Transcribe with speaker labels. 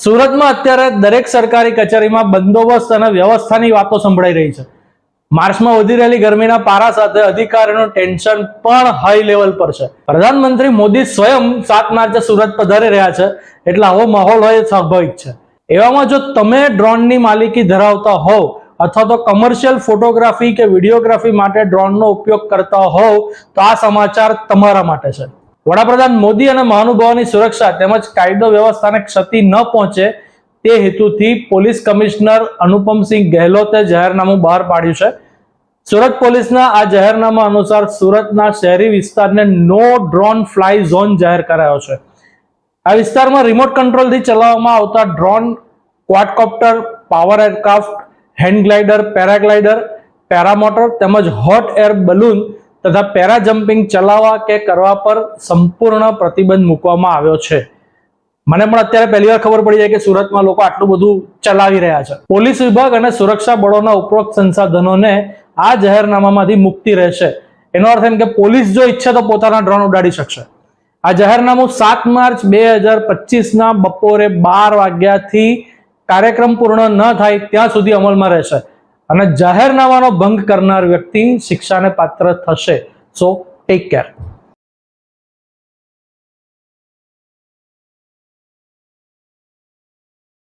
Speaker 1: સુરતમાં અત્યારે દરેક સરકારી કચેરીમાં બંદોબસ્ત અને વ્યવસ્થાની વાતો સંભળાઈ રહી છે. માર્ચમાં વધી રહેલી ગરમીના પારા સાથે અધિકારીઓનું ટેન્શન પણ હાઈ લેવલ પર છે. પ્રધાનમંત્રી મોદી સ્વયં 7 માર્ચે સુરત પધારી રહ્યા છે, એટલે આવો માહોલ હોય એ સ્વાભાવિક છે. એવામાં જો તમે ડ્રોનની માલિકી ધરાવતા હોવ અથવા તો કમર્શિયલ ફોટોગ્રાફી કે વિડીયોગ્રાફી માટે ડ્રોનનો ઉપયોગ કરતા હોવ તો આ સમાચાર તમારા માટે છે. વડાપ્રધાન મોદી અને મહાનુભાવોની સુરક્ષા તેમજ કાયદો વ્યવસ્થાને ક્ષતિ ન પહોંચે તે હેતુથી પોલીસ કમિશનર અનુપમસિંહ ગહેલોતે જાહેરનામું બહાર પાડ્યું છે. સુરત પોલીસના આ જાહેરનામા અનુસાર સુરતના શહેરી વિસ્તારને નો ડ્રોન ફ્લાય ઝોન જાહેર કરાયો છે. આ વિસ્તારમાં રિમોટ કંટ્રોલથી ચલાવવામાં આવતા drone, quadcopter, power aircraft, hand glider, paraglider, paramotor તેમજ હોટ એર બલૂન તથા પેરા જમ્પિંગ ચલાવવા કે કરવા પર સંપૂર્ણ પ્રતિબંધ મૂકવામાં આવ્યો છે. મને પણ અત્યારે પહેલી વાર ખબર પડી જાય કે સુરતમાં લોકો આટલું બધું ચલાવી રહ્યા છે. પોલીસ વિભાગ અને સુરક્ષા બળોના ઉપરોક્ત સંસાધનોને આ જાહેરનામામાંથી મુક્તિ રહેશે. એનો અર્થ એમ કે પોલીસ જો ઈચ્છે તો પોતાના ડ્રોન ઉડાડી શકશે. આ જાહેરનામું 7 માર્ચ 2025 બપોરે 12 વાગ્યાથી કાર્યક્રમ પૂર્ણ ન થાય ત્યાં સુધી અમલમાં રહેશે અને જાહેરનામાનો ભંગ કરનાર વ્યક્તિ શિક્ષાને પાત્ર થશે. સો ટેક કેર.